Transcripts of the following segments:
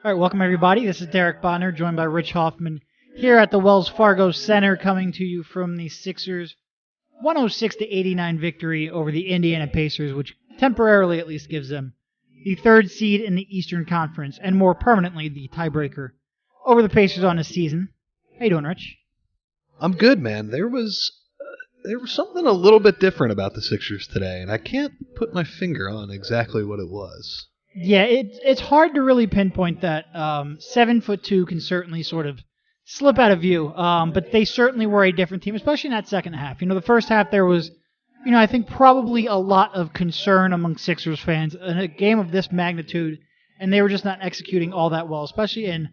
All right, welcome everybody. This is Derek Bodner, joined by Rich Hofmann here at the Wells Fargo Center, coming to you from the Sixers' 106-89 victory over the Indiana Pacers, which temporarily at least gives them the third seed in the Eastern Conference and more permanently the tiebreaker over the Pacers on the season. How you doing, Rich? I'm good, man. There was something a little bit different about the Sixers today, and I can't put my finger on exactly what it was. Yeah, it's hard to really pinpoint that. 7'2" can certainly sort of slip out of view, but they certainly were a different team, especially in that second half. The first half there was, I think probably a lot of concern among Sixers fans in a game of this magnitude, and they were just not executing all that well, especially in,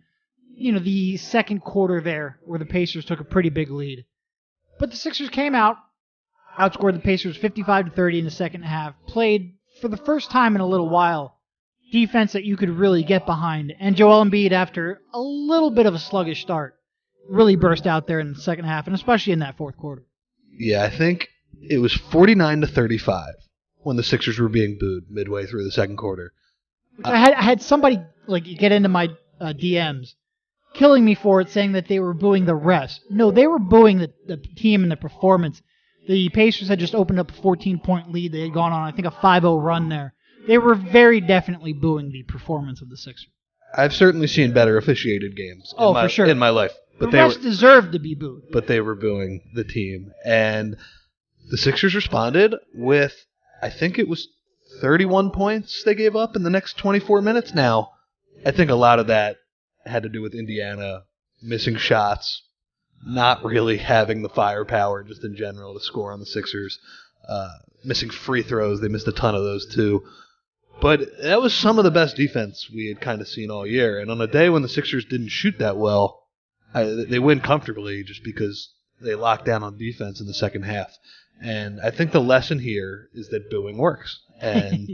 the second quarter there where the Pacers took a pretty big lead. But the Sixers came out, outscored the Pacers 55-30 in the second half, played for the first time in a little while defense that you could really get behind. And Joel Embiid, after a little bit of a sluggish start, really burst out there in the second half, and especially in that fourth quarter. Yeah, I think it was 49-35 when the Sixers were being booed midway through the second quarter. I had somebody get into my DMs, killing me for it, saying that they were booing the refs. No, they were booing the team and the performance. The Pacers had just opened up a 14-point lead. They had gone on, I think, a 5-0 run there. They were very definitely booing the performance of the Sixers. I've certainly seen better officiated games for sure. in my life. But the refs deserved to be booed. But they were booing the team. And the Sixers responded with, I think it was 31 points they gave up in the next 24 minutes. Now, I think a lot of that had to do with Indiana missing shots, not really having the firepower just in general to score on the Sixers, missing free throws. They missed a ton of those too. But that was some of the best defense we had kind of seen all year. And on a day when the Sixers didn't shoot that well, they win comfortably just because they locked down on defense in the second half. And I think the lesson here is that booing works. And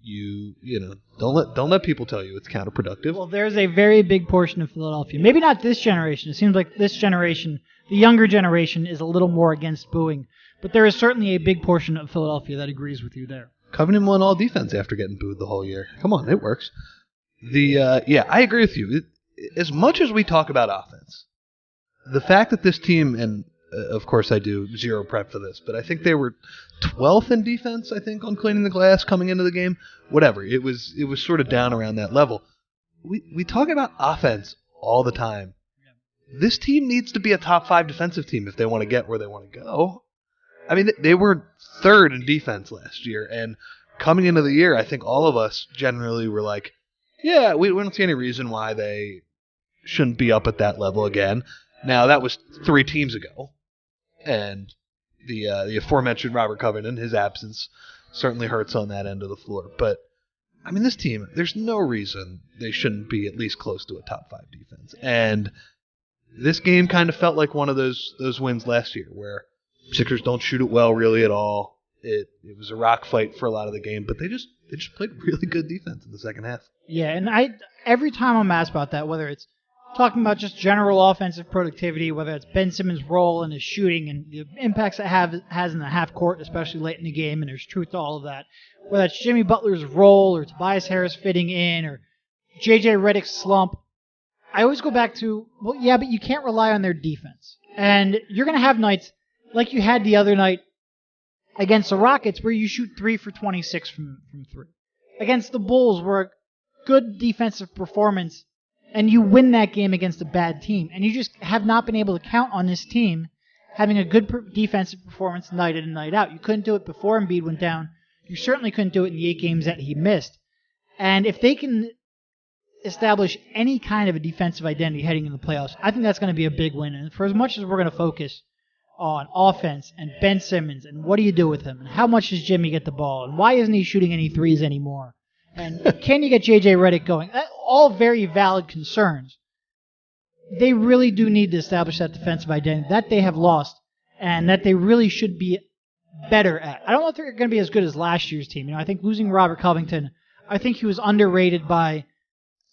yeah. Don't let people tell you it's counterproductive. Well, there's a very big portion of Philadelphia. Maybe not this generation. It seems like this generation, the younger generation, is a little more against booing. But there is certainly a big portion of Philadelphia that agrees with you there. Covington won all defense after getting booed the whole year. Come on, it works. I agree with you. As much as we talk about offense, the fact that this team, and of course I do zero prep for this, but I think they were 12th in defense, I think, on cleaning the glass coming into the game. Whatever. It was sort of down around that level. We talk about offense all the time. This team needs to be a top 5 defensive team if they want to get where they want to go. I mean, they were third in defense last year, and coming into the year, I think all of us generally were like, yeah, we don't see any reason why they shouldn't be up at that level again. Now, that was 3 teams ago, and the aforementioned Robert Covington, his absence, certainly hurts on that end of the floor. But, I mean, this team, there's no reason they shouldn't be at least close to a top 5 defense. And this game kind of felt like one of those wins last year where Sixers don't shoot it well really at all. It was a rock fight for a lot of the game, but they just played really good defense in the second half. Yeah, and every time I'm asked about that, whether it's talking about just general offensive productivity, whether it's Ben Simmons' role and his shooting and the impacts it has in the half court, especially late in the game, and there's truth to all of that, whether it's Jimmy Butler's role or Tobias Harris fitting in or J.J. Redick's slump, I always go back to, well, yeah, but you can't rely on their defense. And you're going to have nights like you had the other night against the Rockets where you shoot 3 for 26 from 3. Against the Bulls where a good defensive performance and you win that game against a bad team. And you just have not been able to count on this team having a good defensive performance night in and night out. You couldn't do it before Embiid went down. You certainly couldn't do it in the 8 games that he missed. And if they can establish any kind of a defensive identity heading in the playoffs, I think that's going to be a big win. And for as much as we're going to focus on offense and Ben Simmons and what do you do with him and how much does Jimmy get the ball and why isn't he shooting any threes anymore and can you get J.J. Redick going, all very valid concerns. They really do need to establish that defensive identity that they have lost and that they really should be better at. I don't know if they're going to be as good as last year's team. I think losing Robert Covington, I think he was underrated by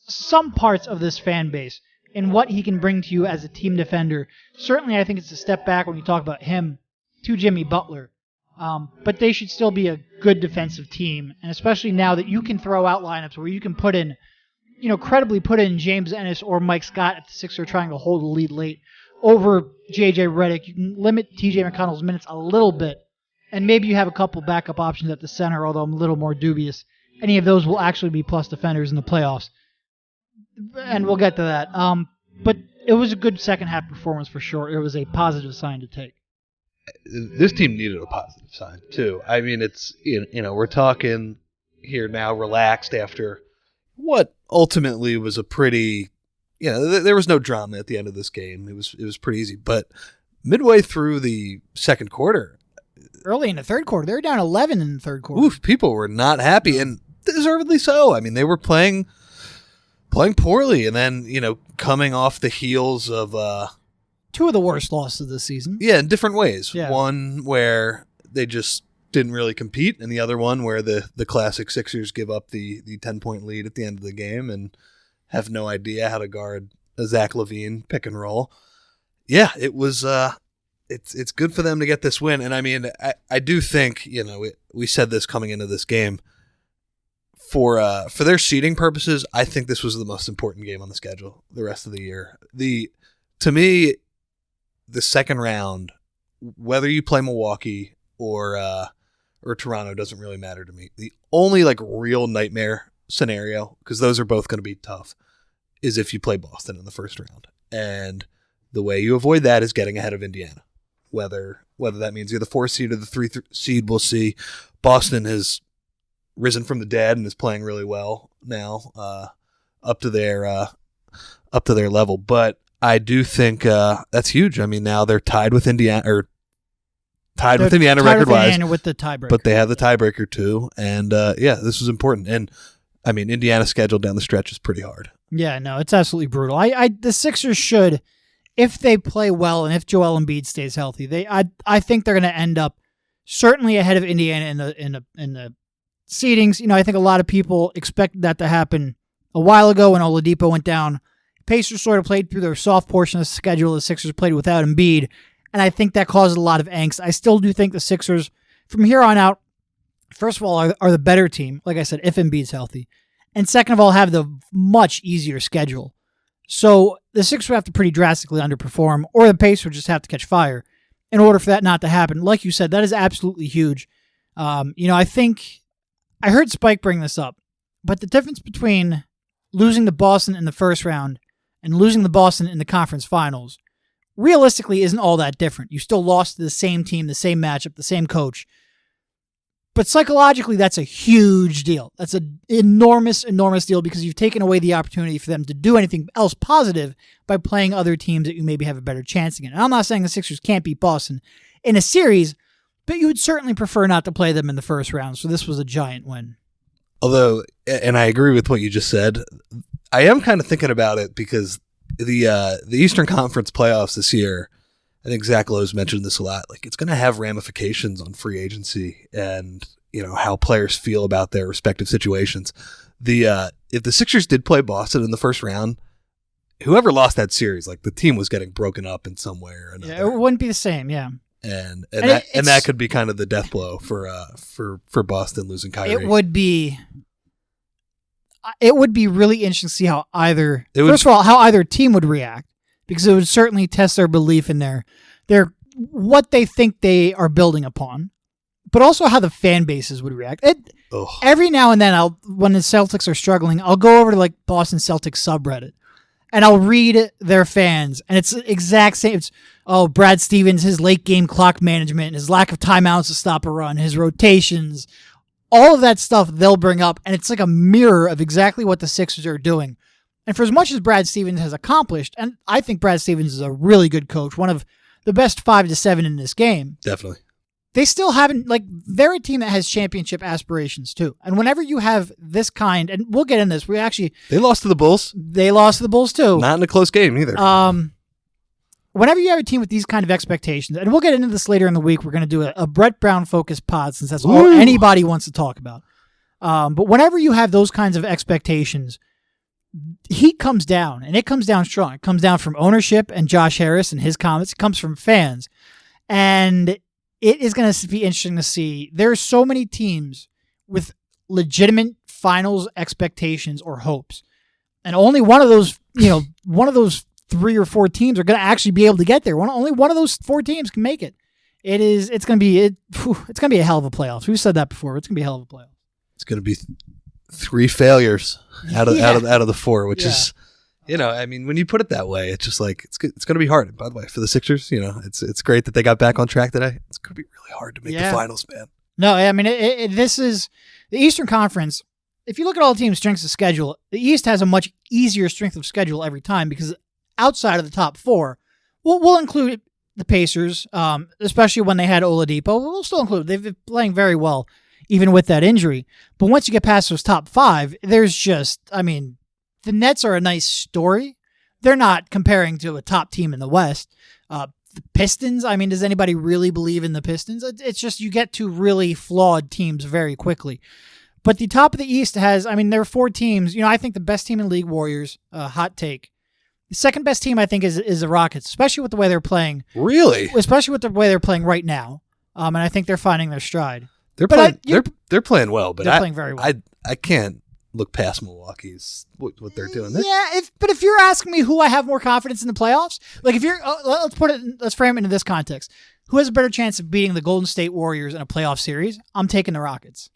some parts of this fan base and what he can bring to you as a team defender. Certainly, I think it's a step back when you talk about him to Jimmy Butler. But they should still be a good defensive team, and especially now that you can throw out lineups where you can put in credibly put in James Ennis or Mike Scott if the Sixers are trying to hold the lead late over J.J. Redick. You can limit T.J. McConnell's minutes a little bit, and maybe you have a couple backup options at the center, although I'm a little more dubious. Any of those will actually be plus defenders in the playoffs, and we'll get to that. But it was a good second half performance for sure. It was a positive sign to take. This team needed a positive sign too. I mean, it's we're talking here now, relaxed after what ultimately was a pretty, there was no drama at the end of this game. It was pretty easy, but midway through the second quarter, early in the third quarter, they were down 11 in the third quarter. Oof, people were not happy, and deservedly so. I mean, they were playing poorly, and then coming off the heels of two of the worst losses of the season. Yeah, in different ways. Yeah. One where they just didn't really compete, and the other one where the classic Sixers give up the 10-point lead at the end of the game and have no idea how to guard a Zach LaVine pick and roll. Yeah, it was it's good for them to get this win, and I mean I do think we said this coming into this game. For their seeding purposes, I think this was the most important game on the schedule the rest of the year. To me, the second round, whether you play Milwaukee or Toronto, doesn't really matter to me. The only real nightmare scenario, because those are both going to be tough, is if you play Boston in the first round. And the way you avoid that is getting ahead of Indiana. Whether that means you're the 4 seed or the 3 seed, we'll see. Boston has risen from the dead and is playing really well now, up to their level. But I do think that's huge. I mean, now they're tied with Indiana, or tied with Indiana record-wise, with the tiebreaker. But they have the tiebreaker too. And this is important. And I mean, Indiana's schedule down the stretch is pretty hard. Yeah, no, it's absolutely brutal. The Sixers should, if they play well and if Joel Embiid stays healthy, I think they're going to end up certainly ahead of Indiana in the seedings. I think a lot of people expected that to happen a while ago when Oladipo went down. Pacers sort of played through their soft portion of the schedule. The Sixers played without Embiid, and I think that caused a lot of angst. I still do think the Sixers, from here on out, first of all, are the better team, like I said, if Embiid's healthy, and second of all, have the much easier schedule. So the Sixers have to pretty drastically underperform, or the Pacers just have to catch fire in order for that not to happen. Like you said, that is absolutely huge. I think I heard Spike bring this up, but the difference between losing to Boston in the first round and losing to Boston in the conference finals realistically isn't all that different. You still lost to the same team, the same matchup, the same coach. But psychologically, that's a huge deal. That's an enormous, enormous deal because you've taken away the opportunity for them to do anything else positive by playing other teams that you maybe have a better chance against. And I'm not saying the Sixers can't beat Boston in a series, but you would certainly prefer not to play them in the first round. So this was a giant win. Although, and I agree with what you just said, I am kind of thinking about it because the Eastern Conference playoffs this year, I think Zach Lowe's mentioned this a lot. It's going to have ramifications on free agency and how players feel about their respective situations. If the Sixers did play Boston in the first round, whoever lost that series, the team was getting broken up in some way or another. Yeah, it wouldn't be the same. Yeah. And that could be kind of the death blow for Boston losing Kyrie. It would be really interesting to see how either team would react, because it would certainly test their belief in their what they think they are building upon, but also how the fan bases would react. Every now and then, when the Celtics are struggling, I'll go over to Boston Celtics subreddit and I'll read their fans, and it's the exact same. It's Brad Stevens, his late game clock management, his lack of timeouts to stop a run, his rotations, all of that stuff they'll bring up, and it's like a mirror of exactly what the Sixers are doing. And for as much as Brad Stevens has accomplished, and I think Brad Stevens is a really good coach, one of the best 5 to 7 in this game. Definitely. They still haven't, they're a team that has championship aspirations too. And whenever you have this kind, and we'll get in this, they lost to the Bulls. They lost to the Bulls too. Not in a close game either. Whenever you have a team with these kind of expectations, and we'll get into this later in the week, we're going to do a Brett Brown focused pod since that's all anybody wants to talk about. But whenever you have those kinds of expectations, heat comes down, and it comes down strong. It comes down from ownership and Josh Harris and his comments. It comes from fans. And it is going to be interesting to see. There are so many teams with legitimate finals expectations or hopes. And only one of those, one of those 3 or 4 teams are going to actually be able to get there. Only one of those 4 teams can make it. It's going to be a hell of a playoffs. We've said that before. It's going to be a hell of a playoff. It's going to be 3 failures out of the 4, which is, when you put it that way, it's just like it's going to be hard. By the way, for the Sixers, it's great that they got back on track today. It's going to be really hard to make the finals, man. No, I mean, this is the Eastern Conference. If you look at all the teams' strengths of schedule, the East has a much easier strength of schedule every time because outside of the top 4, we'll include the Pacers, especially when they had Oladipo. We'll still include. They've been playing very well, even with that injury. But once you get past those top 5, there's just, the Nets are a nice story. They're not comparing to a top team in the West. The Pistons, does anybody really believe in the Pistons? It's just you get to really flawed teams very quickly. But the top of the East has, there are 4 teams. I think the best team in the league, Warriors, hot take. The second best team, I think, is the Rockets, especially with the way they're playing. Really? Especially with the way they're playing right now. And I think they're finding their stride. They're playing. They're playing well, but they're playing very well. I can't look past Milwaukee's what they're doing. But if you're asking me who I have more confidence in the playoffs, like if you're, let's frame it into this context. Who has a better chance of beating the Golden State Warriors in a playoff series? I'm taking the Rockets.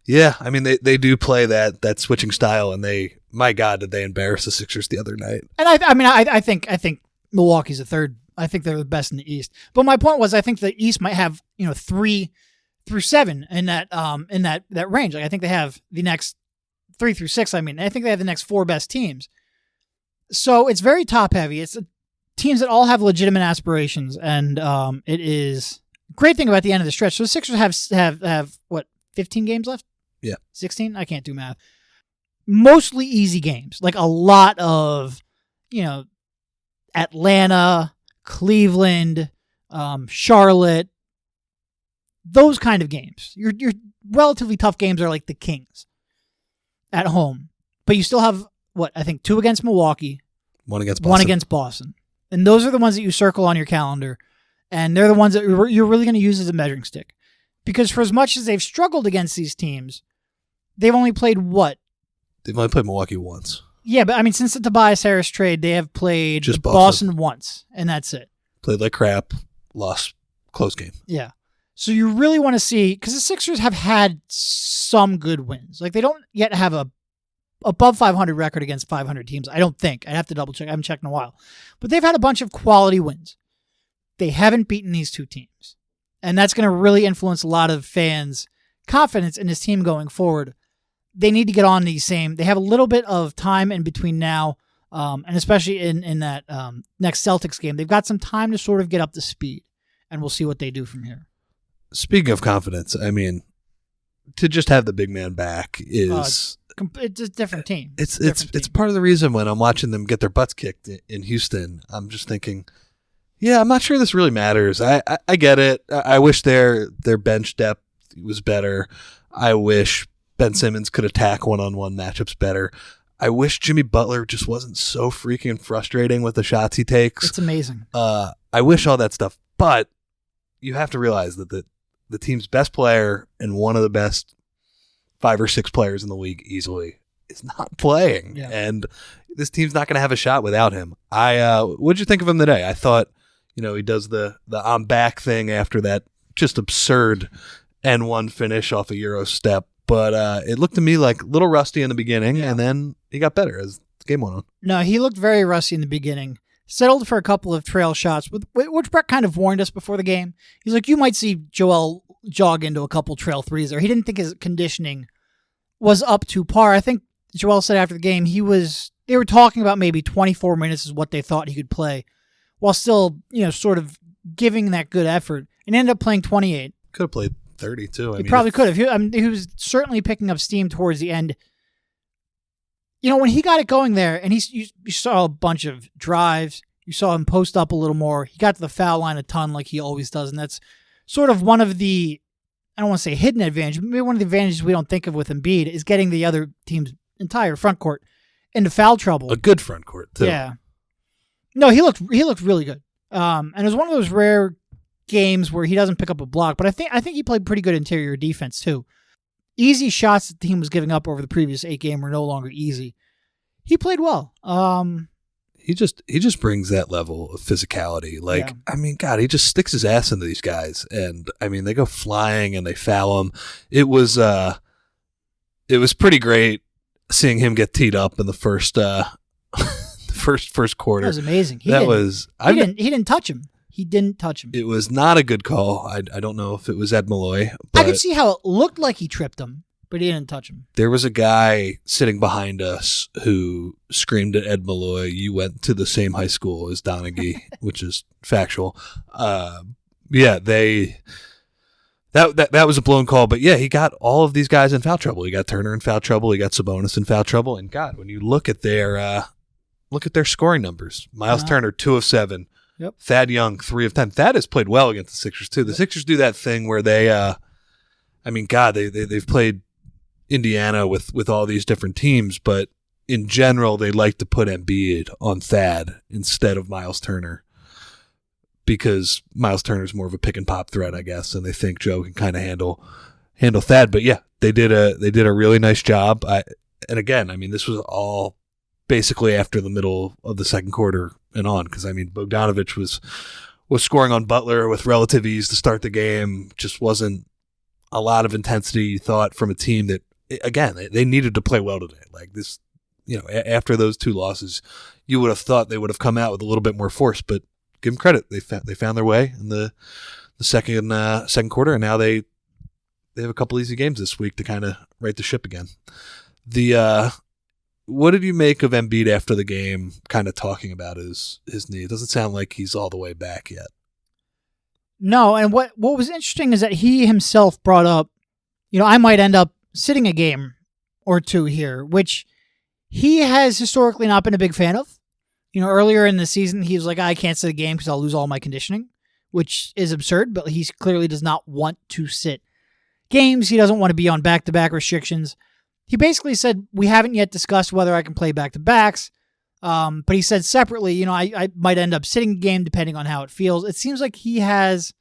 Yeah, they do play that switching style, and my God, did they embarrass the Sixers the other night? And I think Milwaukee's a third. I think they're the best in the East. But my point was, I think the East might have 3 through 7 in that range. Like I think they have the next 3 through 6. I think they have the next 4 best teams. So it's very top heavy. It's teams that all have legitimate aspirations, and it is a great thing about the end of the stretch. So the Sixers have what, 15 games left? Yeah. 16? I can't do math. Mostly easy games. Like a lot of, Atlanta, Cleveland, Charlotte, those kind of games. Your relatively tough games are like the Kings at home. But you still have, 2 against Milwaukee. 1 against Boston. 1 against Boston. And those are the ones that you circle on your calendar. And they're the ones that you're really going to use as a measuring stick. Because for as much as they've struggled against these teams, they've only played what? They've only played Milwaukee once. Yeah, but since the Tobias Harris trade, they have played just Boston once, and that's it. Played like crap, lost, close game. Yeah. So you really want to see, because the Sixers have had some good wins. Like they don't yet have a above 500 record against 500 teams. I don't think. I'd have to double check. I haven't checked in a while. But they've had a bunch of quality wins. They haven't beaten these 2 teams. And that's going to really influence a lot of fans' confidence in this team going forward. They need to get on these same. They have a little bit of time in between now, and especially in that next Celtics game. They've got some time to sort of get up to speed, and we'll see what they do from here. Speaking of confidence, to just have the big man back is it's a different team. It's part of the reason when I'm watching them get their butts kicked in Houston, I'm just thinking, yeah, I'm not sure this really matters. I get it. I wish their bench depth was better. I wish Ben Simmons could attack one-on-one matchups better. I wish Jimmy Butler just wasn't so freaking frustrating with the shots he takes. It's amazing. I wish all that stuff, but you have to realize that the team's best player and one of the best 5 or 6 players in the league easily is not playing. Yeah. And this team's not going to have a shot without him. What'd you think of him today? I thought, he does the I'm back thing after that just absurd N1 finish off a Euro step. But it looked to me like a little rusty in the beginning, and then he got better as the game went on. No, he looked very rusty in the beginning. Settled for a couple of trail shots, which Brett kind of warned us before the game. He's like, you might see Joel jog into a couple trail threes there. He didn't think his conditioning was up to par. I think Joel said after the game they were talking about maybe 24 minutes is what they thought he could play, while still, sort of giving that good effort, and ended up playing 28. Could have played 30 too. He probably could have. He was certainly picking up steam towards the end. When he got it going there, and you saw a bunch of drives, you saw him post up a little more. He got to the foul line a ton like he always does, and that's sort of one of the, I don't want to say hidden advantage, but maybe one of the advantages we don't think of with Embiid is getting the other team's entire front court into foul trouble. A good front court too. Yeah. No, he looked really good. And it was one of those rare games where he doesn't pick up a block, but I think he played pretty good interior defense too. Easy shots that the team was giving up over the previous 8 games were no longer easy. He played well. He just brings that level of physicality. Like, Yeah. I mean, God, he just sticks his ass into these guys, and I mean, they go flying and they foul him. It was pretty great seeing him get teed up in the first first quarter. That was amazing. He didn't touch him. He didn't touch him. It was not a good call. I don't know if it was Ed Malloy, but I could see how it looked like he tripped him, but he didn't touch him. there was a guy sitting behind us who screamed at Ed Malloy, "You went to the same high school as Donaghy," which is factual. Yeah, that was a blown call, but yeah, he got all of these guys in foul trouble. He got Turner in foul trouble. He got Sabonis in foul trouble. And God, when you look at their scoring numbers, Miles Turner 2 of 7. Yep. Thad Young 3 of 10. Thad has played well against the Sixers too. The Sixers do that thing where they, I mean, God, they've played Indiana with all these different teams, but in general, they like to put Embiid on Thad instead of Miles Turner because Miles Turner is more of a pick and pop threat, I guess, and they think Joe can kind of handle Thad. But yeah, they did a really nice job. And again, I mean, this was all basically after the middle of the second quarter and on, because I mean, Bogdanovich was scoring on Butler with relative ease to start the game. Just wasn't a lot of intensity, you thought, from a team that, again, they needed to play well today. Like this, after those 2 losses, you would have thought they would have come out with a little bit more force. But give them credit, they found their way in the second quarter, and now they have a couple easy games this week to kind of right the ship again. What did you make of Embiid after the game, kind of talking about his knee? It doesn't sound like he's all the way back yet. No, and what was interesting is that he himself brought up, I might end up sitting a game or 2 here, which he has historically not been a big fan of. Earlier in the season, he was like, I can't sit a game because I'll lose all my conditioning, which is absurd, but he clearly does not want to sit games. He doesn't want to be on back-to-back restrictions. He basically said, we haven't yet discussed whether I can play back-to-backs, but he said separately, I might end up sitting a game depending on how it feels. It seems like he has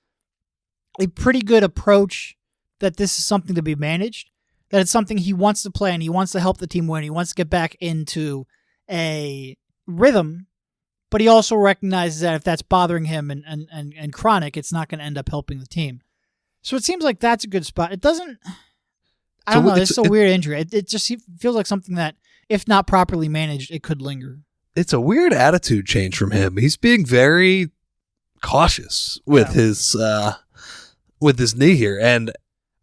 a pretty good approach that this is something to be managed, that it's something he wants to play and he wants to help the team win. He wants to get back into a rhythm, but he also recognizes that if that's bothering him and chronic, it's not going to end up helping the team. So it seems like that's a good spot. It doesn't... I don't know. It's a weird injury. It just feels like something that, if not properly managed, it could linger. It's a weird attitude change from him. He's being very cautious with his knee here, and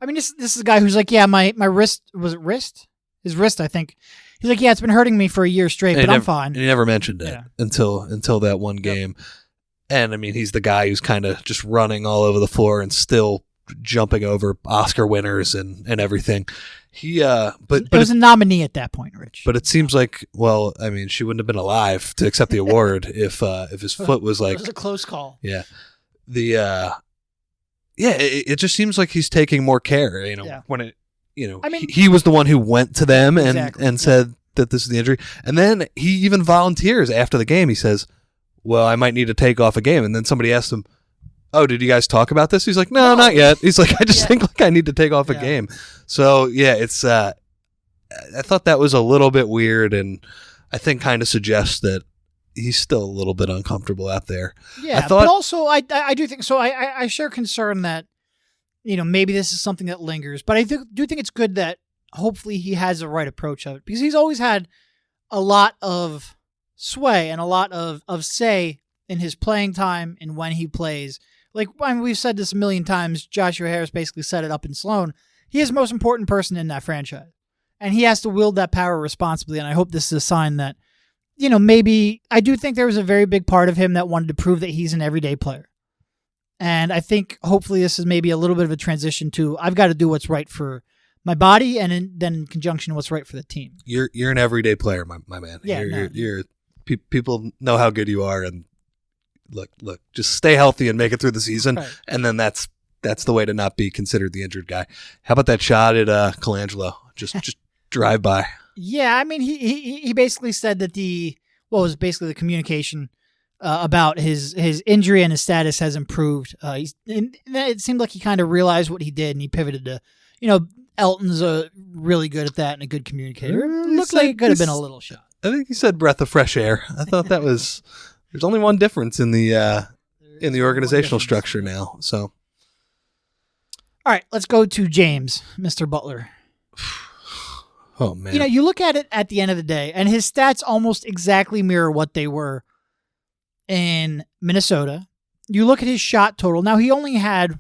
I mean, this is a guy who's like, yeah, my wrist, was it wrist? His wrist, I think. He's like, yeah, it's been hurting me for a year straight, but I'm fine. And he never mentioned it until that one game. Yep. And I mean, he's the guy who's kind of just running all over the floor and still jumping over Oscar winners and everything. But it was a nominee at that point, Rich. But it seems like, well, I mean, she wouldn't have been alive to accept the award if his foot was like... It was a close call. Yeah. It just seems like he's taking more care, when it, I mean, he was the one who went to them and said that this is the injury. And then he even volunteers after the game. He says, well, I might need to take off a game. And then somebody asked him, oh, did you guys talk about this? He's like, no, not yet. He's like, I just think like I need to take off a game. So yeah, it's, I thought that was a little bit weird, and I think kind of suggests that he's still a little bit uncomfortable out there. Yeah, but also I do think, so I share concern that, maybe this is something that lingers, but I do think it's good that hopefully he has the right approach of it, because he's always had a lot of sway and a lot of say in his playing time and when he plays. Like, I mean, we've said this a million times. Joshua Harris basically set it up in Sloan. He is the most important person in that franchise, and he has to wield that power responsibly. And I hope this is a sign that, maybe I do think there was a very big part of him that wanted to prove that he's an everyday player. And I think hopefully this is maybe a little bit of a transition to, I've got to do what's right for my body, and then in conjunction what's right for the team. You're an everyday player, my man. Yeah, people know how good you are, and look, just stay healthy and make it through the season, right. And then that's the way to not be considered the injured guy. How about that shot at Colangelo? Just drive by. Yeah, I mean, he basically said that what was basically the communication about his injury and his status has improved. It seemed like he kind of realized what he did, and he pivoted to, Elton's really good at that and a good communicator. It looked like it could have been a little shot. I think you said breath of fresh air. I thought that was. There's only one difference in the organizational structure now. So, all right, let's go to James, Mr. Butler. Oh man, you look at it at the end of the day, and his stats almost exactly mirror what they were in Minnesota. You look at his shot total. Now he only had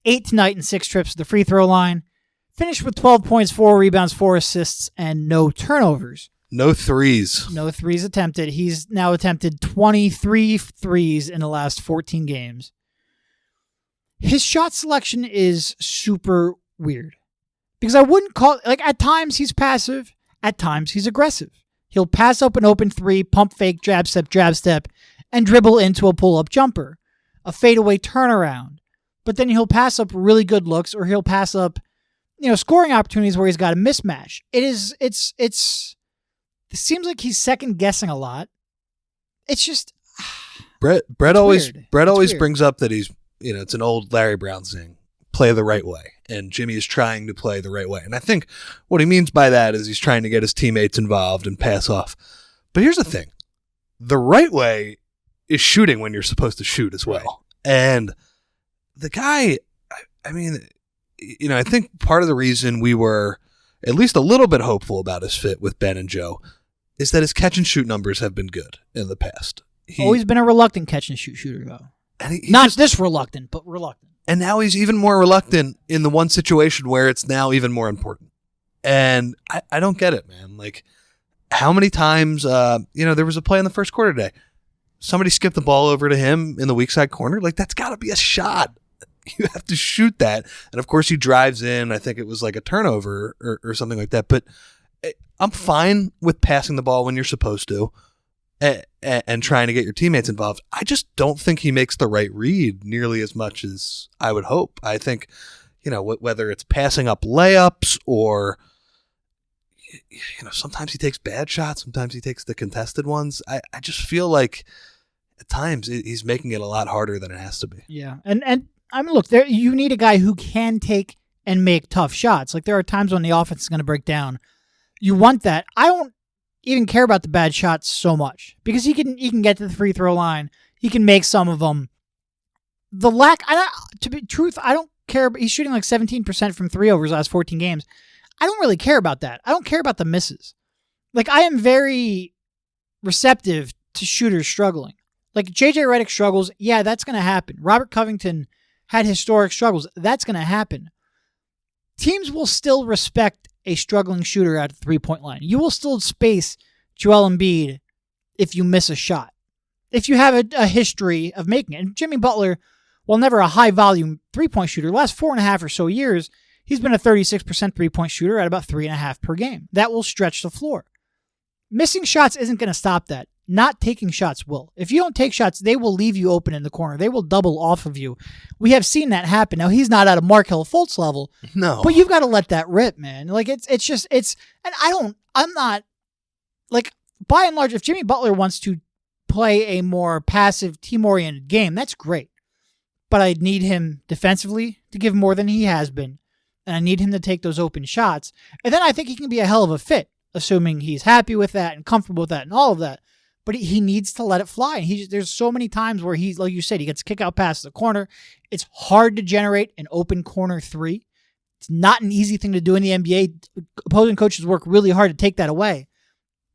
8 tonight and 6 trips to the free throw line. Finished with 12 points, 4 rebounds, 4 assists, and no turnovers. No threes. No threes attempted. He's now attempted 23 threes in the last 14 games. His shot selection is super weird. Because I wouldn't call... at times he's passive. At times he's aggressive. He'll pass up an open 3, pump fake, jab step, and dribble into a pull-up jumper. A fadeaway turnaround. But then he'll pass up really good looks, or he'll pass up scoring opportunities where he's got a mismatch. It seems like he's second guessing a lot. It's just Brett always weird. brings up that he's it's an old Larry Brown thing, play the right way, and Jimmy is trying to play the right way. And I think what he means by that is he's trying to get his teammates involved and pass off. But here's the thing: the right way is shooting when you're supposed to shoot as well. Right. And the guy, I think part of the reason we were at least a little bit hopeful about his fit with Ben and Joe is that his catch and shoot numbers have been good in the past. Always been a reluctant catch and shoot shooter, though. And Not this reluctant, but reluctant. And now he's even more reluctant in the one situation where it's now even more important. And I don't get it, man. Like, how many times, there was a play in the first quarter today. Somebody skipped the ball over to him in the weak side corner. Like, that's got to be a shot. You have to shoot that. And, of course, he drives in. I think it was like a turnover or something like that. But I'm fine with passing the ball when you're supposed to and trying to get your teammates involved. I just don't think he makes the right read nearly as much as I would hope. I think, whether it's passing up layups or, sometimes he takes bad shots. Sometimes he takes the contested ones. I just feel like at times he's making it a lot harder than it has to be. Yeah. And look, you need a guy who can take and make tough shots. Like, there are times when the offense is going to break down. You want that. I don't even care about the bad shots so much because he can get to the free throw line. He can make some of them. To be truth, I don't care. He's shooting like 17% from 3 over his last 14 games. I don't really care about that. I don't care about the misses. Like, I am very receptive to shooters struggling. Like, JJ Redick struggles. Yeah, that's going to happen. Robert Covington had historic struggles. That's going to happen. Teams will still respect a struggling shooter at the three-point line. You will still space Joel Embiid if you miss a shot. If you have a history of making it. And Jimmy Butler, while never a high-volume three-point shooter, the last 4.5 or so years, he's been a 36% three-point shooter at about 3.5 per game. That will stretch the floor. Missing shots isn't going to stop that. Not taking shots will. If you don't take shots, they will leave you open in the corner. They will double off of you. We have seen that happen. Now, he's not at a Markelle Fultz level. No. But you've got to let that rip, man. Like, I'm not, like, by and large, if Jimmy Butler wants to play a more passive, team-oriented game, that's great. But I need him defensively to give more than he has been. And I need him to take those open shots. And then I think he can be a hell of a fit, assuming he's happy with that and comfortable with that and all of that. But he needs to let it fly. And there's so many times where he's, like you said, he gets kick out past the corner. It's hard to generate an open corner 3. It's not an easy thing to do in the NBA. Opposing coaches work really hard to take that away.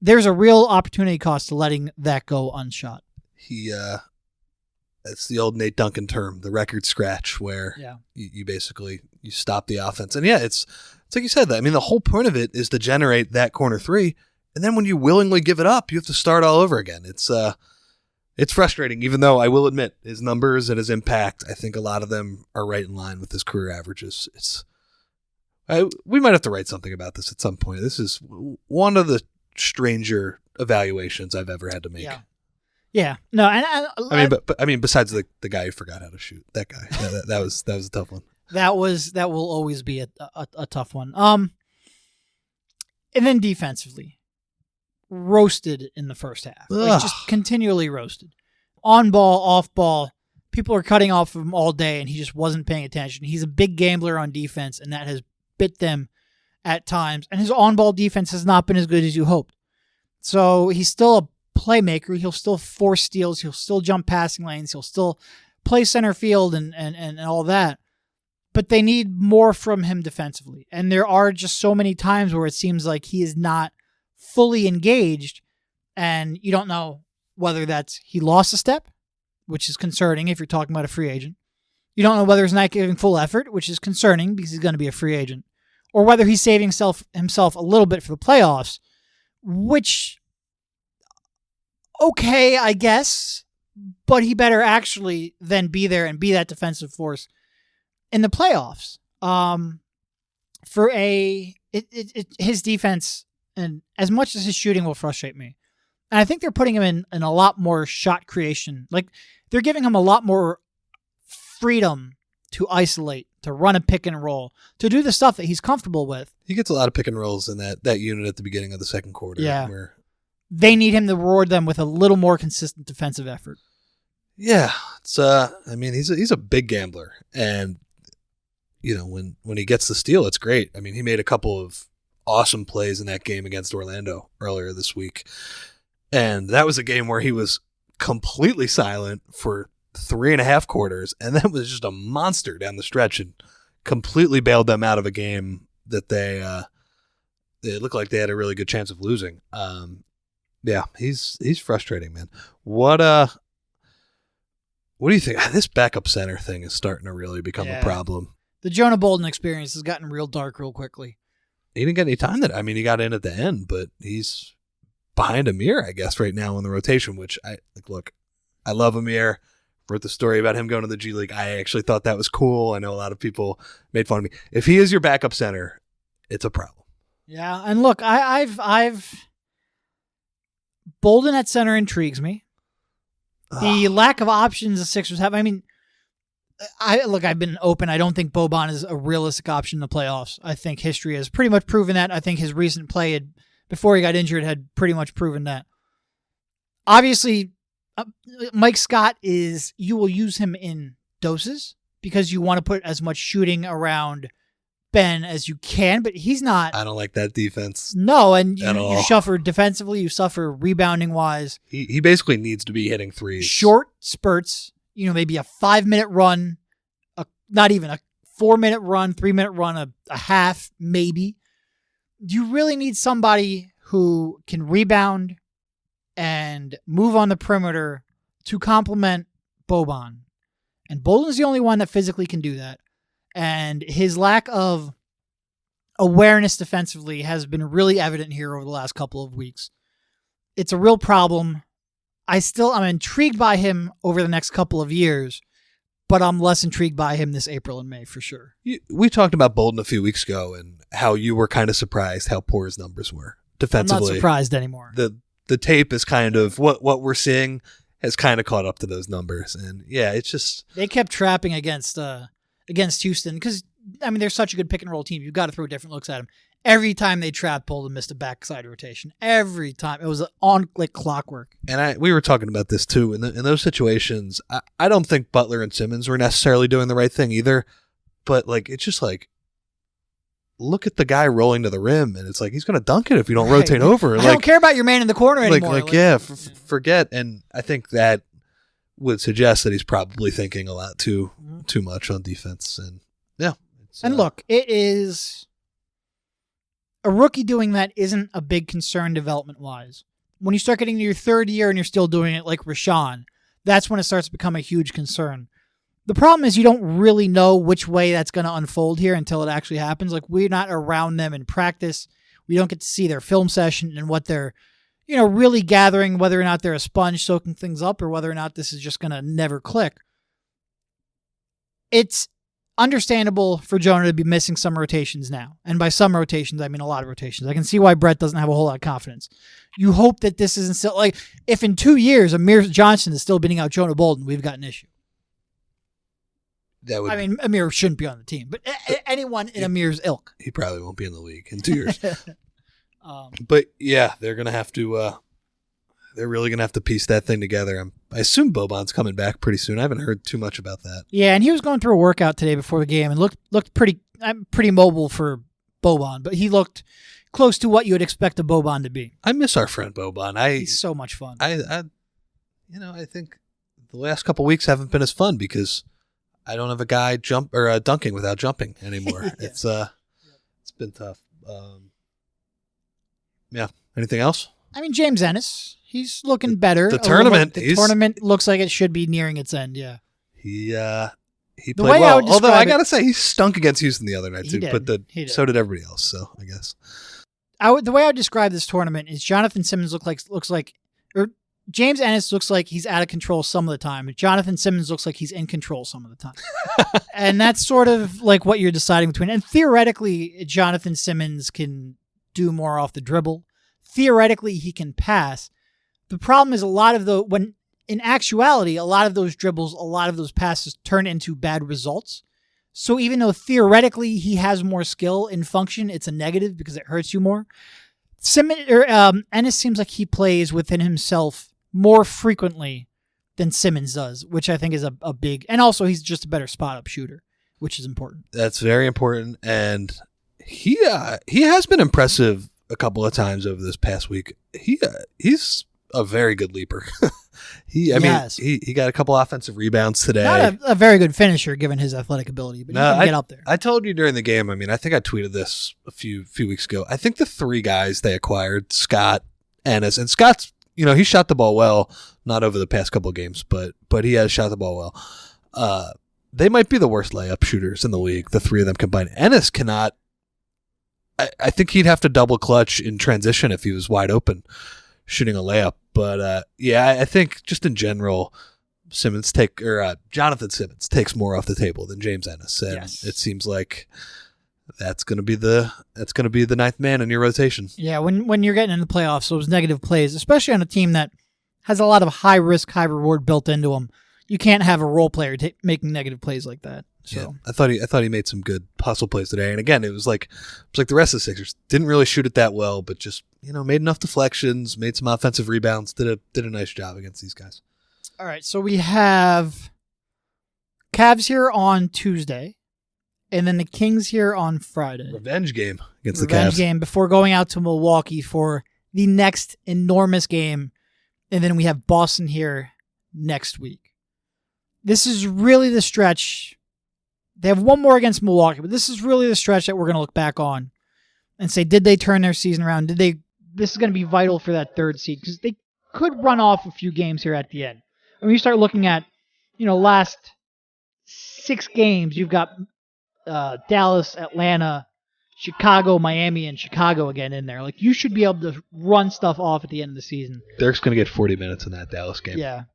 There's a real opportunity cost to letting that go unshot. That's the old Nate Duncan term, the record scratch, where you basically you stop the offense. And it's like you said, that. I mean, the whole point of it is to generate that corner 3. And then when you willingly give it up, you have to start all over again. It's frustrating, even though I will admit his numbers and his impact, I think a lot of them are right in line with his career averages. We might have to write something about this at some point. This is one of the stranger evaluations I've ever had to make. Yeah. No, and I mean, besides the guy who forgot how to shoot, that guy, that was a tough one. That will always be a tough one. And then defensively. Roasted in the first half. Like, just continually roasted. On ball, off ball. People are cutting off of him all day, and he just wasn't paying attention. He's a big gambler on defense, and that has bit them at times. And his on-ball defense has not been as good as you hoped. So he's still a playmaker. He'll still force steals. He'll still jump passing lanes. He'll still play center field and all that. But they need more from him defensively. And there are just so many times where it seems like he is not fully engaged, and you don't know whether that's he lost a step, which is concerning if you're talking about a free agent. You don't know whether he's not giving full effort, which is concerning because he's going to be a free agent, or whether he's saving himself a little bit for the playoffs, which, okay, I guess, but he better actually then be there and be that defensive force in the playoffs. His defense, and as much as his shooting will frustrate me, and I think they're putting him in a lot more shot creation. Like, they're giving him a lot more freedom to isolate, to run a pick and roll, to do the stuff that he's comfortable with. He gets a lot of pick and rolls in that unit at the beginning of the second quarter. Yeah. Where they need him to reward them with a little more consistent defensive effort. Yeah. It's he's a big gambler. And, when he gets the steal, it's great. I mean, he made a couple of awesome plays in that game against Orlando earlier this week. And that was a game where he was completely silent for 3.5 quarters, and then was just a monster down the stretch and completely bailed them out of a game that they looked like they had a really good chance of losing. Yeah, he's frustrating, man. What do you think? This backup center thing is starting to really become a problem. The Jonah Bolden experience has gotten real dark real quickly. He didn't get any time he got in at the end, but he's behind Amir, I guess, right now in the rotation, which I love Amir. Wrote the story about him going to the G League. I actually thought that was cool. I know a lot of people made fun of me. If he is your backup center, it's a problem. Yeah, and look, I've Bolden at center intrigues me. The lack of options the Sixers have. I mean, I've been open. I don't think Boban is a realistic option in the playoffs. I think history has pretty much proven that. I think his recent play before he got injured had pretty much proven that. Obviously, Mike Scott you will use him in doses because you want to put as much shooting around Ben as you can, but he's not. I don't like that defense. No, and you suffer defensively, you suffer rebounding wise. He basically needs to be hitting threes. Short spurts, maybe a 5-minute run, not even a 4-minute run, 3-minute run, a half, maybe. You really need somebody who can rebound and move on the perimeter to complement Boban. And Bolden's the only one that physically can do that. And his lack of awareness defensively has been really evident here over the last couple of weeks. It's a real problem. I'm intrigued by him over the next couple of years, but I'm less intrigued by him this April and May for sure. We talked about Bolden a few weeks ago and how you were kind of surprised how poor his numbers were defensively. I'm not surprised anymore. The tape is kind of what we're seeing has kind of caught up to those numbers. And yeah, it's just, they kept trapping against Houston because, they're such a good pick and roll team. You've got to throw different looks at them. Every time they trapped, Bolden missed a backside rotation. Every time. It was on like clockwork. And we were talking about this too. In those situations, I don't think Butler and Simmons were necessarily doing the right thing either. But it's just look at the guy rolling to the rim, and it's he's going to dunk it if you don't rotate over. I don't care about your man in the corner anymore. Forget. And I think that would suggest that he's probably thinking a lot too much on defense. And yeah. And look, it is a rookie doing that isn't a big concern development-wise. When you start getting to your third year and you're still doing it like Rashawn, that's when it starts to become a huge concern. The problem is you don't really know which way that's going to unfold here until it actually happens. We're not around them in practice. We don't get to see their film session and what they're, really gathering, whether or not they're a sponge soaking things up or whether or not this is just going to never click. It's understandable for Jonah to be missing some rotations now. And by some rotations, I mean a lot of rotations. I can see why Brett doesn't have a whole lot of confidence. You hope that this isn't still, if in 2 years Amir Johnson is still beating out Jonah Bolden, we've got an issue. Amir shouldn't be on the team, but anyone in Amir's ilk. He probably won't be in the league in 2 years. But yeah, they're going to have to, they're really going to have to piece that thing together. I assume Boban's coming back pretty soon. I haven't heard too much about that. Yeah, and he was going through a workout today before the game and looked pretty mobile for Boban, but he looked close to what you would expect a Boban to be. I miss our friend Boban. He's so much fun. I think the last couple weeks haven't been as fun because I don't have a guy dunking without jumping anymore. Yeah. It's been tough. Yeah. Anything else? I mean, James Ennis, he's looking better. The tournament. The tournament looks like it should be nearing its end. Yeah. He The played way I well. would Although I describe gotta say he stunk against Houston the other night He too. did. But He did. so did everybody else. So I guess The way I would describe this tournament is Jonathan Simmons or James Ennis looks like he's out of control some of the time. Jonathan Simmons looks like he's in control some of the time. And that's sort of like what you're deciding between. And theoretically, Jonathan Simmons can do more off the dribble. Theoretically, he can pass. The problem is when in actuality, a lot of those dribbles, a lot of those passes turn into bad results. So even though theoretically he has more skill in function, it's a negative because it hurts you more. Ennis seems like he plays within himself more frequently than Simmons does, which I think is a big, and also he's just a better spot up shooter, which is important. that's very important. And he has been impressive a couple of times over this past week. He's a very good leaper. He got a couple offensive rebounds today. Not a very good finisher given his athletic ability, but he can get up there. I told you during the game. I mean, I think I tweeted this a few weeks ago. I think the three guys they acquired, Scott, Ennis, and Scott's, he shot the ball well, not over the past couple of games, but he has shot the ball well. They might be the worst layup shooters in the league, the three of them combined. Ennis cannot. I think he'd have to double clutch in transition if he was wide open shooting a layup. But I think just in general, Jonathan Simmons takes more off the table than James Ennis, and It seems like that's going to be the ninth man in your rotation. Yeah, when you're getting in the playoffs, those negative plays, especially on a team that has a lot of high risk, high reward built into them, you can't have a role player making negative plays like that. So yeah, I thought he made some good hustle plays today. And again, it was like the rest of the Sixers didn't really shoot it that well, but just made enough deflections, made some offensive rebounds, did a nice job against these guys. All right, so we have Cavs here on Tuesday, and then the Kings here on Friday. Revenge game against the Cavs. Revenge game before going out to Milwaukee for the next enormous game, and then we have Boston here next week. This is really the stretch. They have one more against Milwaukee, but this is really the stretch that we're going to look back on and say, did they turn their season around? This is going to be vital for that third seed because they could run off a few games here at the end. When you start looking at, last 6 games, you've got Dallas, Atlanta, Chicago, Miami, and Chicago again in there. Like, you should be able to run stuff off at the end of the season. Dirk's going to get 40 minutes in that Dallas game. Yeah,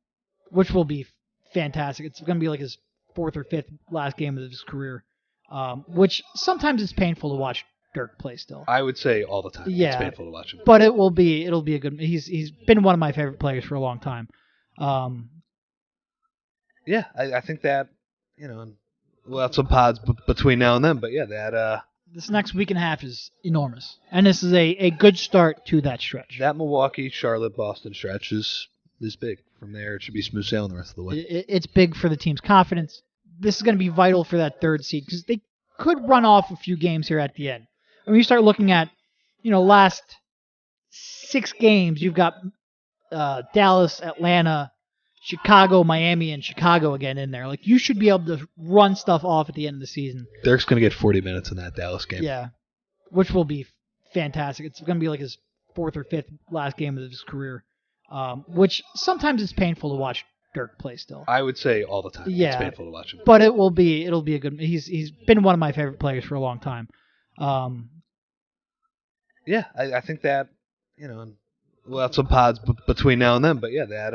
which will be fantastic. It's going to be like his 4th or 5th last game of his career, which sometimes it's painful to watch Dirk play still. I would say all the time. Yeah, it's painful to watch him. But it'll be a good. He's been one of my favorite players for a long time. I think that we'll have some pods between now and then. But this next week and a half is enormous, and this is a good start to that stretch. That Milwaukee, Charlotte, Boston stretch is big. From there, it should be smooth sailing the rest of the way. It's big for the team's confidence. This is going to be vital for that third seed because they could run off a few games here at the end. When you start looking at, last 6 games, you've got Dallas, Atlanta, Chicago, Miami, and Chicago again in there. Like, you should be able to run stuff off at the end of the season. Dirk's going to get 40 minutes in that Dallas game. Yeah, which will be fantastic. It's going to be like his 4th or 5th last game of his career, which sometimes it's painful to watch Dirk play still. I would say all the time. Yeah, it's painful to watch him. But it'll be a good. He's been one of my favorite players for a long time. I think that we'll have some pods between now and then. But